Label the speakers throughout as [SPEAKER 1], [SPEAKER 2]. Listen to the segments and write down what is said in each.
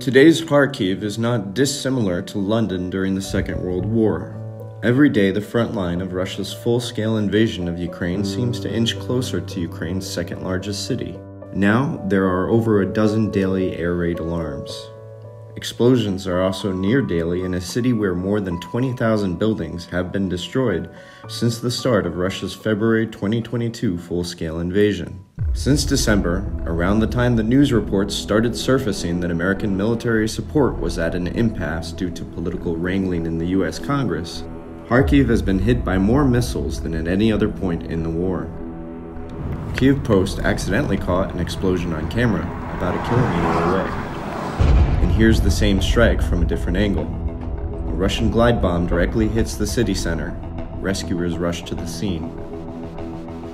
[SPEAKER 1] Today's Kharkiv is not dissimilar to London during the Second World War. Every day, the front line of Russia's full-scale invasion of Ukraine seems to inch closer to Ukraine's second-largest city. Now, there are over a dozen daily air raid alarms. Explosions are also near daily in a city where more than 20,000 buildings have been destroyed since the start of Russia's February 2022 full-scale invasion. Since December, around the time the news reports started surfacing that American military support was at an impasse due to political wrangling in the US Congress, Kharkiv has been hit by more missiles than at any other point in the war. Kyiv Post accidentally caught an explosion on camera about a kilometer away. And here's the same strike from a different angle. A Russian glide bomb directly hits the city center. Rescuers rush to the scene.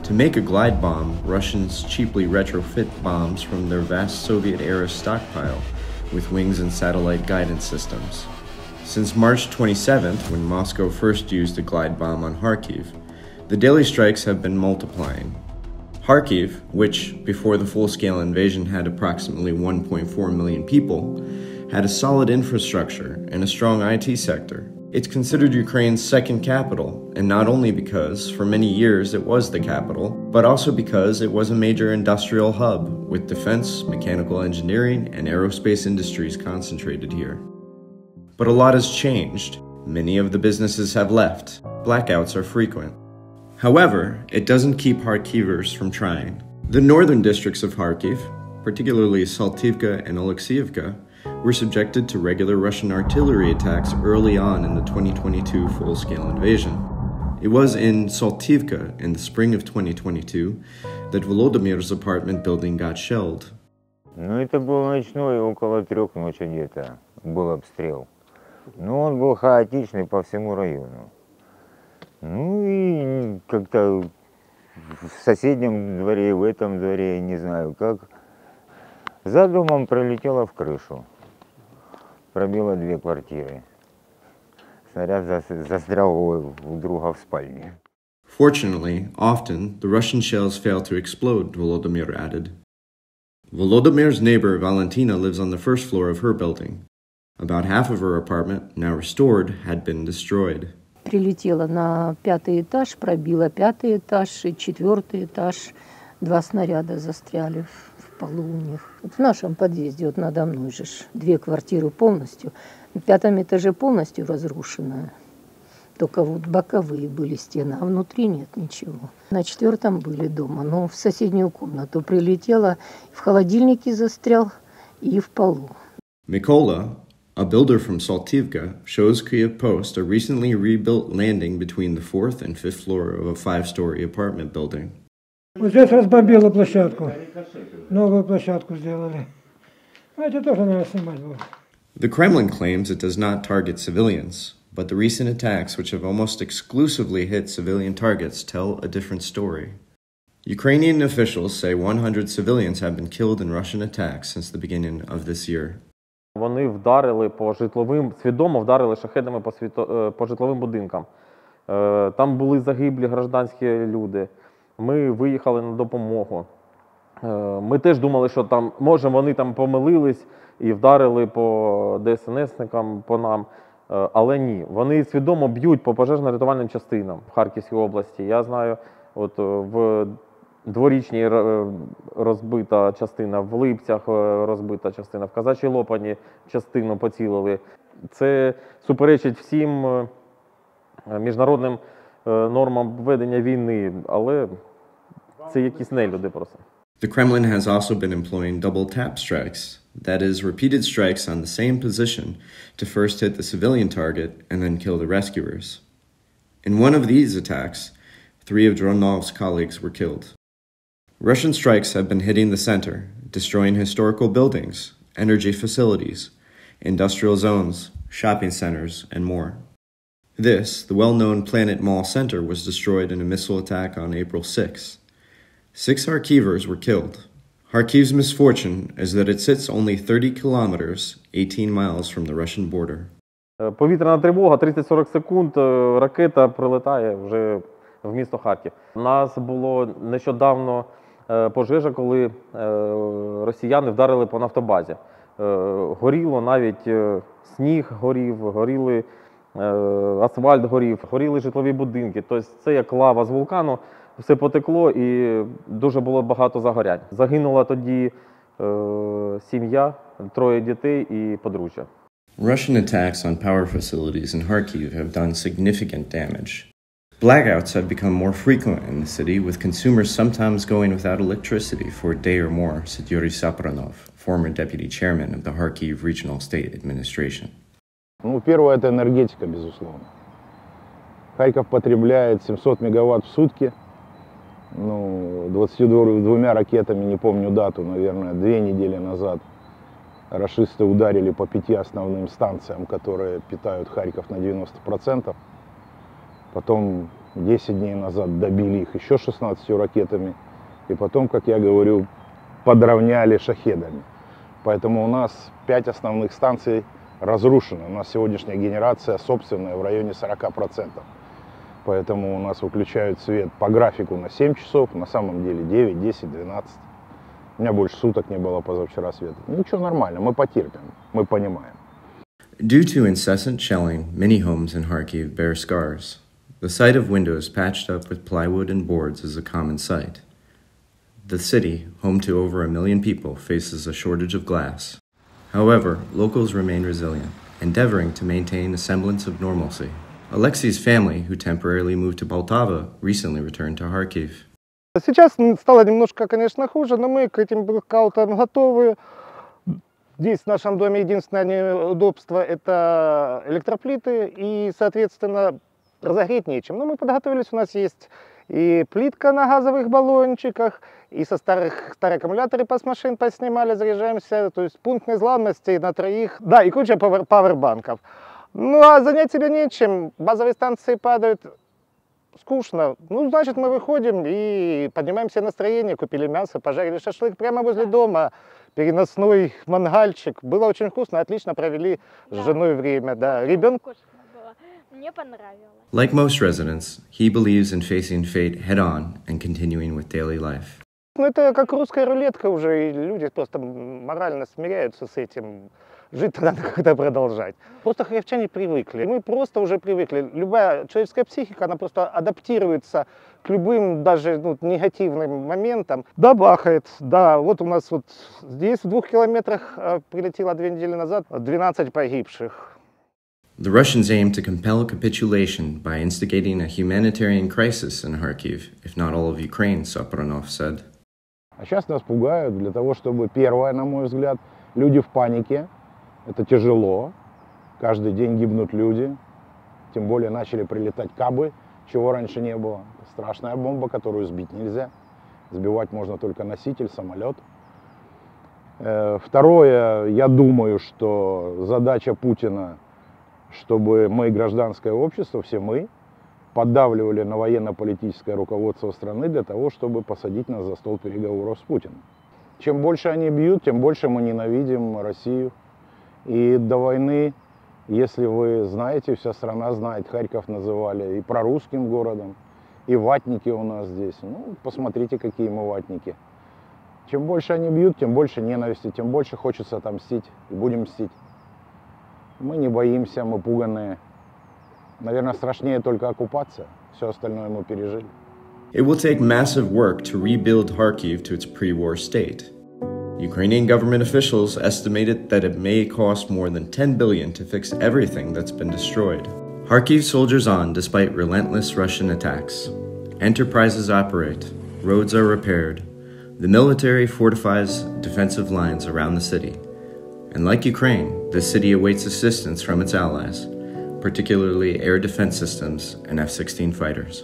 [SPEAKER 1] To make a glide bomb, Russians cheaply retrofit bombs from their vast Soviet-era stockpile with wings and satellite guidance systems. Since March 27th, when Moscow first used a glide bomb on Kharkiv, the daily strikes have been multiplying. Kharkiv, which before the full-scale invasion had approximately 1.4 million people, had a solid infrastructure and a strong IT sector. It's considered Ukraine's second capital, and not only because, for many years, it was the capital, but also because it was a major industrial hub, with defense, mechanical engineering, and aerospace industries concentrated here. But a lot has changed. Many of the businesses have left. Blackouts are frequent. However, it doesn't keep Kharkivers from trying. The northern districts of Kharkiv, particularly Saltivka and Oleksiivka, were subjected to regular Russian artillery attacks early on in the 2022 full-scale invasion. It was in Saltivka in the spring of 2022 that Volodymyr's apartment building got shelled.
[SPEAKER 2] Это было ночной, около 3 ночи где-то был обстрел. Но он был хаотичный по всему району. Ну и как-то в соседнем дворе, в этом дворе, не знаю как, за домом пролетело в крышу. Пробило 2 квартиры. Снаряд застрял у друга в спальне.
[SPEAKER 1] Fortunately, often, the Russian shells fail to explode, Volodymyr added. Volodymyr's neighbor, Valentina, lives on the first floor of her building. About half of her apartment, now restored, had been destroyed.
[SPEAKER 3] Прилетела на 5-й этаж, пробила 5-й этаж и 4-й этаж. 2 снаряда застряли в полу у них. Вот в нашем подъезде, вот надо мной же, 2 квартиры полностью. На 5-м этаже полностью разрушенная. Только вот боковые были стены, а внутри нет ничего. На 4-м были дома, но в соседнюю комнату прилетела, в холодильнике застрял и в полу.
[SPEAKER 1] Mykola, a builder from Saltivka, shows Kyiv Post a recently rebuilt landing between the 4th and 5th floor of a 5-story apartment building.
[SPEAKER 4] Вот здесь разбомбило площадку. Новую площадку сделали. Это тоже надо снимать было.
[SPEAKER 1] The Kremlin claims it does not target civilians, but the recent attacks, which have almost exclusively hit civilian targets, tell a different story. Ukrainian officials say 100 civilians have been killed in Russian attacks since the beginning of this year.
[SPEAKER 5] Вони вдарили по житловим, свідомо вдарили шахедами по житловим будинкам. Там були загиблі гражданські люди. Ми виїхали на допомогу. Ми теж думали, що там, може, вони там помилились і вдарили по ДСНСникам, по нам. Але ні, вони свідомо б'ють по пожежно-рятувальним частинам в Харківській області. Я знаю, от в Дворічній розбита частина, в Липцях розбита частина, в Казачій Лопані частину поцілили. Це суперечить всім міжнародним нормам ведення війни, але це якісь нелюди просто.
[SPEAKER 1] The Kremlin has also been employing double-tap strikes, that is, repeated strikes on the same position to first hit the civilian target and then kill the rescuers. In one of these attacks, 3 of Dronov's colleagues were killed. Russian strikes have been hitting the center, destroying historical buildings, energy facilities, industrial zones, shopping centers, and more. This, the well-known Planet Mall Center, was destroyed in a missile attack on April 6. 6 Kharkivers were killed. Kharkiv's misfortune is that it sits only 30 kilometers, 18 miles from the Russian border.
[SPEAKER 5] Повітряна тривога, 30-40 секунд, ракета прилетає вже в місто Харків. У нас було нещодавно пожежа, коли росіяни вдарили по нафтобазі. Горіло навіть сніг горіли, асфальт горіли житлові будинки. Тобто це як лава з вулкану, все потекло і дуже було багато загорянь. Загинула тоді сім'я, 3 дітей і подружжя.
[SPEAKER 1] Russian attacks on power facilities in Kharkiv have done significant damage. Blackouts have become more frequent in the city, with consumers sometimes going without electricity for a day or more, said Yuri Sapronov, former deputy chairman of the Kharkiv Regional State Administration.
[SPEAKER 6] Ну, первое – это энергетика, безусловно. Харьков потребляет 700 мегаватт в сутки. Ну, 22 ракетами, не помню дату, наверное, 2 недели назад рашисты ударили по 5 основным станциям, которые питают Харьков на 90%. Потом 10 дней назад добили их еще 16 ракетами. И потом, как я говорю, подровняли шахедами. Поэтому у нас 5 основных станций разрушены. У нас сегодняшняя генерация собственная в районе 40%. Поэтому у нас выключают свет по графику на 7 часов, на самом деле 9, 10, 12. У меня больше суток не было позавчера света. Ничего, нормально, мы потерпим, мы понимаем.
[SPEAKER 1] Due to incessant shelling, many homes in Kharkiv bear scars. The sight of windows patched up with plywood and boards is a common sight. The city, home to over 1 million people, faces a shortage of glass. However, locals remain resilient, endeavoring to maintain a semblance of normalcy. Alexei's family, who temporarily moved to Poltava, recently returned to Kharkiv.
[SPEAKER 7] Сейчас стало немножко, конечно, хуже, но мы к этим блокаутам готовы. Здесь в нашем доме единственное неудобство – это электроплиты, и, соответственно, разогреть нечем. Но мы подготовились, у нас есть и плитка на газовых баллончиках, и со старые аккумуляторы с машин поснимали, заряжаемся, то есть пункт незламности на 3, да, и куча пауэрбанков. Ну, а занять себя нечем, базовые станции падают, скучно. Ну, значит, мы выходим и поднимаем себе настроение, купили мясо, пожарили шашлык прямо возле дома, переносной мангальчик. Было очень вкусно, отлично провели с женой время, да. Ребенок...
[SPEAKER 8] Мне понравилось.
[SPEAKER 1] Like most residents, he believes in facing fate head-on and continuing with daily life.
[SPEAKER 7] Ну, это как русская рулетка уже, и люди просто морально смиряются с этим. Жить надо как-то продолжать. Просто харьковчане привыкли. Мы просто уже привыкли. Любая человеческая психика, она просто адаптируется к любым даже негативным моментам. Да, бахает. Да, вот у нас вот здесь в 2 километрах прилетело 2 недели назад 12 погибших.
[SPEAKER 1] The Russians aim to compel capitulation by instigating a humanitarian crisis in Kharkiv, if not all of Ukraine, Sapronov said.
[SPEAKER 6] А сейчас нас пугают для того, чтобы, первое, на мой взгляд, люди в панике. Это тяжело. Каждый день гибнут люди. Тем более начали прилетать кабы, чего раньше не было. Это страшная бомба, которую сбить нельзя. Сбивать можно только носитель, самолет. Второе, я думаю, что задача Путина, чтобы мы, гражданское общество, все мы, поддавливали на военно-политическое руководство страны для того, чтобы посадить нас за стол переговоров с Путиным. Чем больше они бьют, тем больше мы ненавидим Россию. И до войны, если вы знаете, вся страна знает, Харьков называли и прорусским городом, и ватники у нас здесь. Ну, посмотрите, какие мы ватники. Чем больше они бьют, тем больше ненависти, тем больше хочется отомстить, и будем мстить. Мы не боимся, мы пуганые. Наверное, страшнее только оккупация. Все остальное мы пережили.
[SPEAKER 1] It will take massive work to rebuild Kharkiv to its pre-war state. Ukrainian government officials estimated that it may cost more than $10 billion to fix everything that's been destroyed. Kharkiv soldiers on despite relentless Russian attacks. Enterprises operate, roads are repaired, the military fortifies defensive lines around the city. And like Ukraine, the city awaits assistance from its allies, particularly air defense systems and F-16 fighters.